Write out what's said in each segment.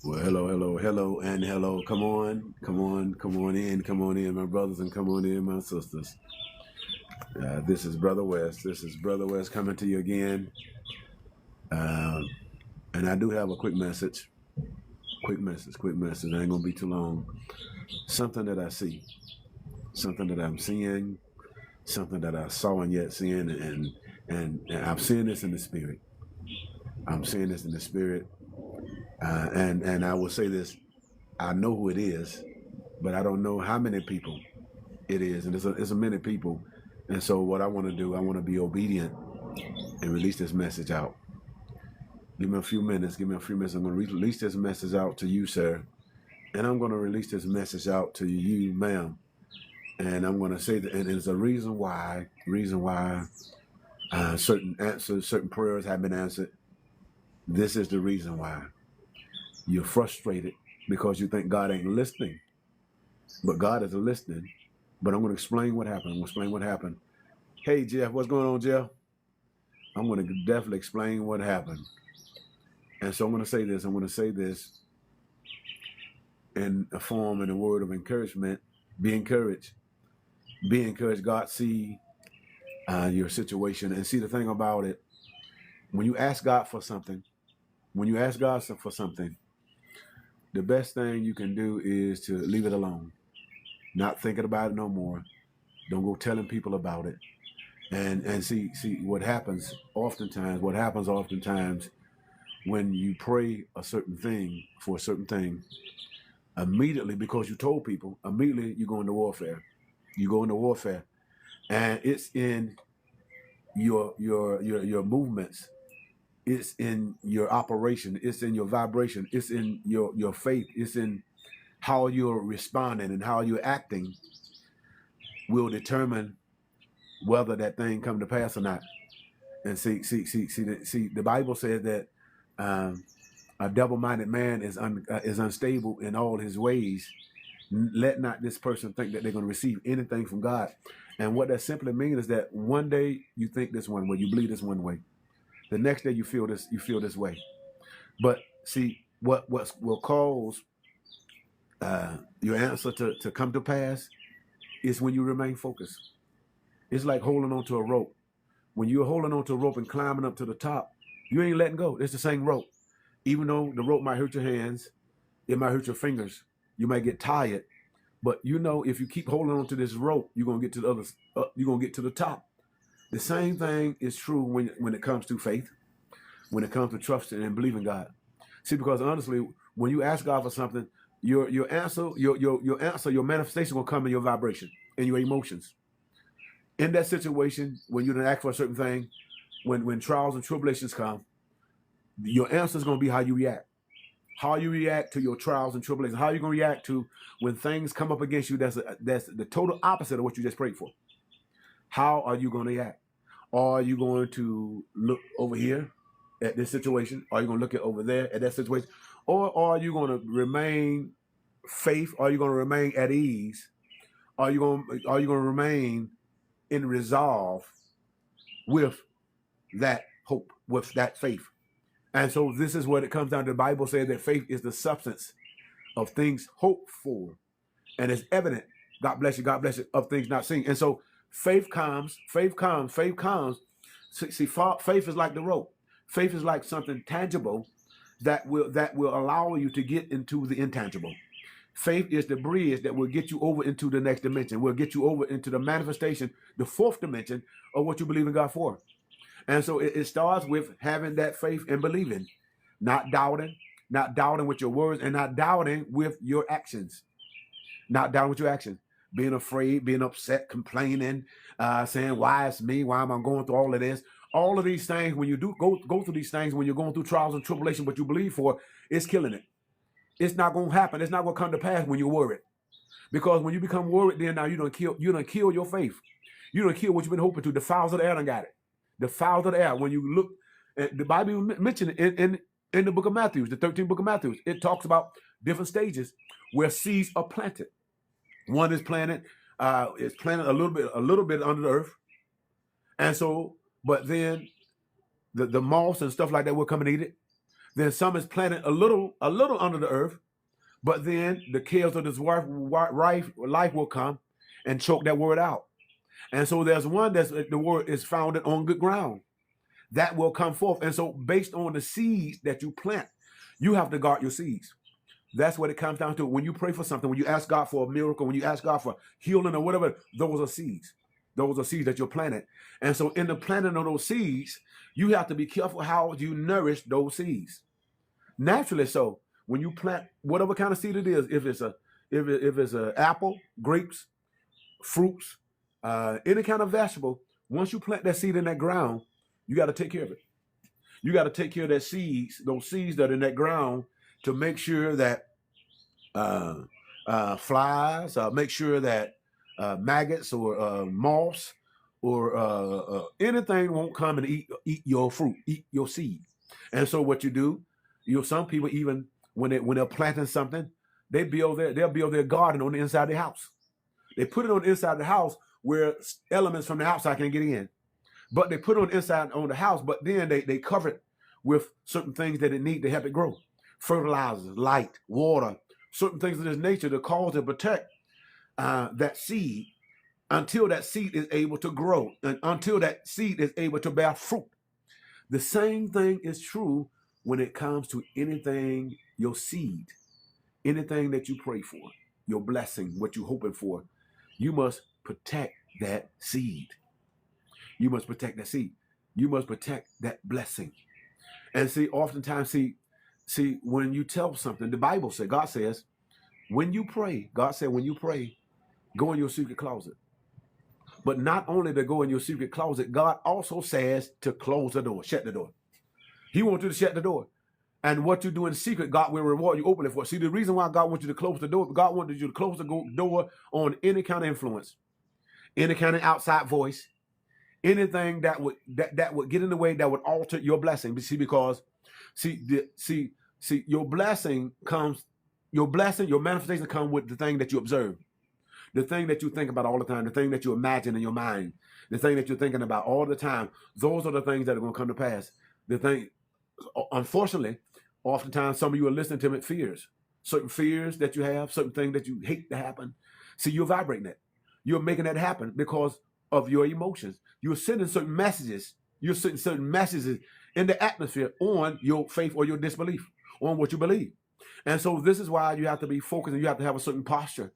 Well, hello, hello, hello, and hello. Come on, come on, come on in, my brothers, and come on in, my sisters. This is Brother West. This is Brother West coming to you again. Um, and I do have a quick message. Quick message. It ain't gonna be too long. Something that I see, something that I'm seeing, something that I saw and yet seeing, and I'm seeing this in the spirit. I'm seeing this in the spirit, and I will say this: I know who it is, but I don't know how many people it is, and it's a many people. And so what I want to do, I want to be obedient and release this message out. Give me a few minutes. I'm going to release this message out to you, sir. And I'm going to release this message out to you, ma'am. And I'm going to say that, and there's a reason why certain answers, certain prayers have been answered. This is the reason why. You're frustrated because you think God ain't listening. But God is listening. But I'm going to explain what happened. Hey, Jeff, what's going on, Jeff? I'm going to definitely explain what happened. And so I'm going to say this in a form and a word of encouragement. Be encouraged. Be encouraged. God see your situation. And see, the thing about it, when you ask God for something, the best thing you can do is to leave it alone. Not thinking about it no more. Don't go telling people about it. And see what happens oftentimes when you pray a certain thing for a certain thing, immediately, because you told people, immediately you go into warfare. And it's in your movements, it's in your operation, it's in your vibration, it's in your faith, it's in how you're responding and how you're acting will determine whether that thing come to pass or not. And see, the Bible says that a double-minded man is unstable in all his ways. Let not this person think that they're going to receive anything from God. And what that simply means is that one day you think this one way, you believe this one way. The next day you feel this way. But see, what will cause your answer to come to pass is when you remain focused. It's like holding onto a rope. When you're holding onto a rope and climbing up to the top, you ain't letting go. It's the same rope. Even though the rope might hurt your hands, it might hurt your fingers, you might get tired, but you know if you keep holding on to this rope, you're gonna get to the other. You're gonna get to the top. The same thing is true when it comes to faith, when it comes to trusting and believing God. See, because honestly, when you ask God for something, your answer, your manifestation will come in your vibration, in your emotions. In that situation, when you didn't ask for a certain thing, when trials and tribulations come, your answer is going to be how you react. How you react to your trials and tribulations. How you going to react to when things come up against you that's the total opposite of what you just prayed for. How are you going to react? Are you going to look over here at this situation? Are you going to look at over there at that situation? Or are you going to remain faith? Are you going to remain at ease? Are you going to remain in resolve with that hope, with that faith? And so this is what it comes down to. The Bible says that faith is the substance of things hoped for, and it's evident, God bless you, of things not seen. And so faith comes. See, faith is like the rope. Faith is like something tangible that will allow you to get into the intangible. Faith is the bridge that will get you over into the next dimension, will get you over into the manifestation, the fourth dimension of what you believe in God for. And so it starts with having that faith and believing, not doubting with your words, and not doubting with your actions. Being afraid, being upset, complaining, saying, why it's me? Why am I going through all of this? All of these things, when you do go through these things, when you're going through trials and tribulation, what you believe for, it's killing it. It's not going to happen. It's not going to come to pass when you're worried. Because when you become worried, then now you don't kill your faith. You don't kill what you've been hoping to. The fowls of the air done got it. The fowls of the air. When you look at the Bible mentioned in the book of Matthew, the 13th book of Matthew, it talks about different stages where seeds are planted. One is planted a little bit under the earth. And so, but then the moths and stuff like that will come and eat it. Then some is planted a little under the earth, but then the cares of this life will come and choke that word out. And so there's one that's the word is founded on good ground that will come forth. And so based on the seeds that you plant, you have to guard your seeds. That's what it comes down to. When you pray for something, when you ask God for a miracle, when you ask God for healing or whatever, those are seeds. Those are seeds that you're planting. And so in the planting of those seeds, you have to be careful how you nourish those seeds. Naturally so, when you plant whatever kind of seed it is, if it's a apple, grapes, fruits, any kind of vegetable, once you plant that seed in that ground, you got to take care of it. You got to take care of those seeds that are in that ground, to make sure that flies, make sure that maggots or moths or anything won't come and eat your fruit, eat your seed. And so what you do, some people, even when they're planting something, they'll build their garden on the inside of the house. They put it on the inside of the house where elements from the outside can get in. But they put it on the inside on the house, but then they cover it with certain things that it need to help it grow. Fertilizers, light, water, certain things of this nature to cause and protect that seed until that seed is able to grow and until that seed is able to bear fruit. The same thing is true when it comes to anything, your seed, anything that you pray for, your blessing, what you're hoping for. You must protect that seed. You must protect that seed. You must protect that blessing. And see, oftentimes, when you tell something, the Bible says, God says, when you pray, go in your secret closet. But not only to go in your secret closet, God also says to close the door, shut the door. He wants you to shut the door. And what you do in secret, God will reward you openly for. See, the reason why God wants you to close the door, God wanted you to close the door on any kind of influence, any kind of outside voice, anything that would get in the way, that would alter your blessing. Because your blessing, your manifestation comes with the thing that you observe, the thing that you think about all the time, the thing that you imagine in your mind, the thing that you're thinking about all the time. Those are the things that are going to come to pass. The thing, unfortunately, oftentimes some of you are listening to fears, certain fears that you have, certain things that you hate to happen. See, you're vibrating that. You're making that happen because of your emotions. You're sending certain messages. You're sending certain messages in the atmosphere on your faith or your disbelief, on what you believe. And so this is why you have to be focused and you have to have a certain posture.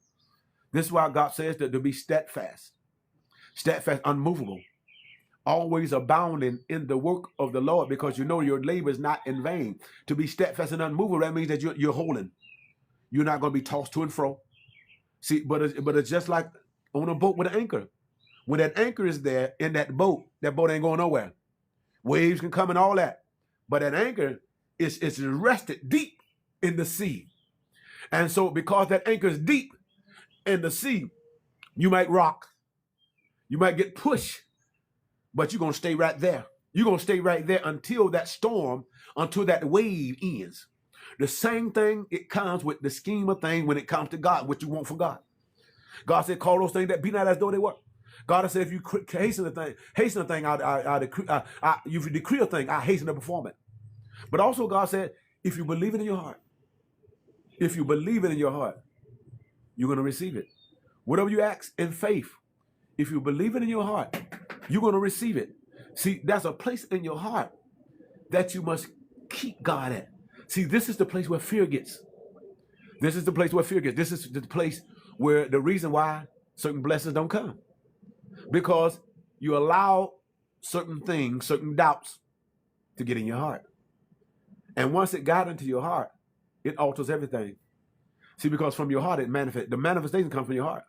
This is why God says that to be steadfast, unmovable, always abounding in the work of the Lord, because you know your labor is not in vain. To be steadfast and unmovable, that means that you're holding. You're not going to be tossed to and fro. See, but it's just like on a boat with an anchor. When that anchor is there in that boat ain't going nowhere. Waves can come and all that. But that anchor is rested deep in the sea. And so because that anchor is deep in the sea, you might rock. You might get pushed. But you're going to stay right there. You're going to stay right there until that storm, until that wave ends. The same thing, it comes with the scheme of things when it comes to God, what you want from God. God said, call those things that be not as though they were. God has said, if you hasten a thing, if you decree a thing, I hasten to perform it. But also God said, if you believe it in your heart, you're going to receive it. Whatever you ask in faith, if you believe it in your heart, you're going to receive it. See, there's a place in your heart that you must keep God at. See, this is the place where fear gets. This is the place where the reason why certain blessings don't come. Because you allow certain things, certain doubts to get in your heart. And once it got into your heart, it alters everything. See, because from your heart, it manifests. The manifestation comes from your heart.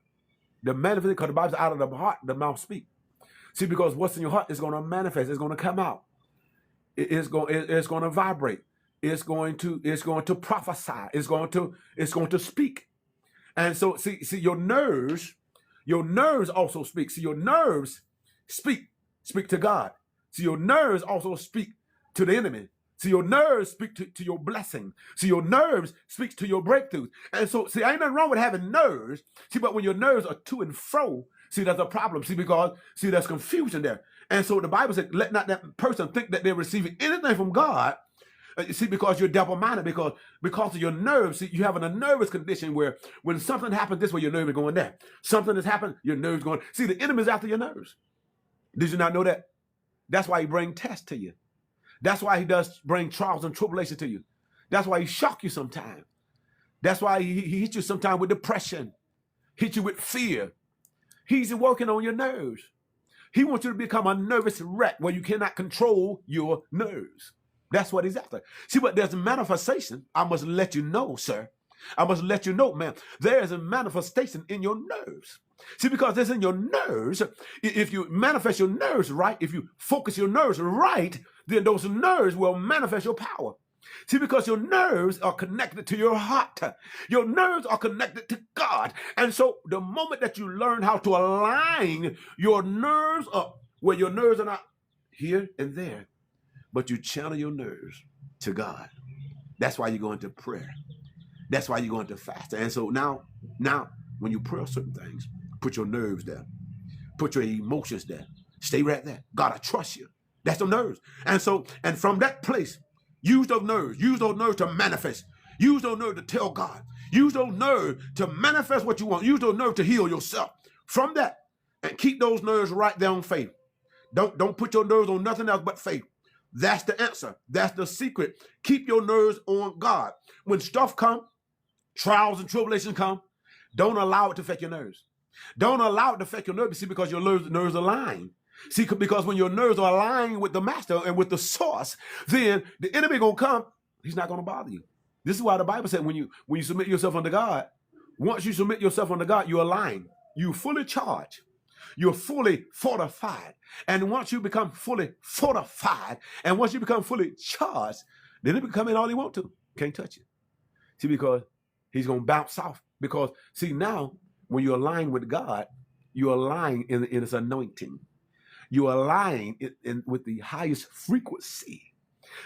Because the Bible says, out of the heart, the mouth speaks. See, because what's in your heart is going to manifest. It's going to come out. It's going to vibrate. It's going to prophesy. It's going to speak. And so, see, your nerves also speak. See, your nerves speak to God. See, your nerves also speak to the enemy. See, your nerves speak to your blessing. See, your nerves speak to your breakthroughs. And so, see, ain't nothing wrong with having nerves. See, but when your nerves are to and fro, see, that's a problem. See, because, there's confusion there. And so the Bible said, let not that person think that they're receiving anything from God You see, because you're double-minded, because of your nerves. See, you have a nervous condition where when something happens this way, your nerves are going there. Something has happened, your nerves going. See, the enemy's after your nerves. Did you not know that? That's why he brings tests to you. That's why he does bring trials and tribulations to you. That's why he shock you sometimes. That's why he hits you sometimes with depression, hits you with fear. He's working on your nerves. He wants you to become a nervous wreck where you cannot control your nerves. That's what he's after. See, but there's a manifestation. I must let you know, sir. I must let you know, man. There is a manifestation in your nerves. See, because it's in your nerves. If you manifest your nerves right, if you focus your nerves right, then those nerves will manifest your power. See, because your nerves are connected to your heart. Your nerves are connected to God. And so the moment that you learn how to align your nerves up, where your nerves are not here and there, but you channel your nerves to God. That's why you go into prayer. That's why you go into fasting. And so now, when you pray certain things, put your nerves there. Put your emotions there. Stay right there. God, I trust you. That's the nerves. And from that place, use those nerves. Use those nerves to manifest. Use those nerves to tell God. Use those nerves to manifest what you want. Use those nerves to heal yourself. From that, and keep those nerves right there on faith. Don't put your nerves on nothing else but faith. That's the answer. That's the secret. Keep your nerves on God. When stuff comes, trials and tribulations come, don't allow it to affect your nerves. Don't allow it to affect your nerves. See, because your nerves are aligned. See, because when your nerves are aligned with the master and with the source, then the enemy gonna come. He's not gonna bother you. This is why the Bible said when you submit yourself unto God, once you submit yourself unto God, you align. You fully charged. You're fully fortified. And once you become fully fortified, and once you become fully charged, then it can come in all he want to. Can't touch it. See, because he's going to bounce off. Because, see, now, when you align with God, you align in his anointing. You align with the highest frequency.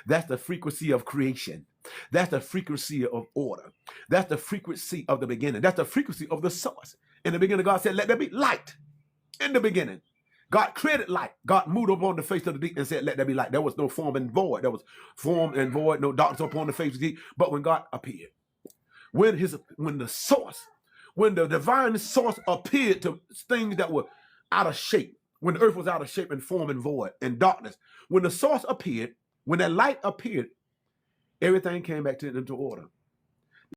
That's the frequency of creation. That's the frequency of order. That's the frequency of the beginning. That's the frequency of the source. In the beginning, God said, let there be light. In the beginning, God created light. God moved upon the face of the deep and said, let there be light. There was no form and void. There was form and void, no darkness upon the face of the deep. But when God appeared, when the divine source appeared to things that were out of shape, when the earth was out of shape and form and void and darkness, when the source appeared, when that light appeared, everything came back into order.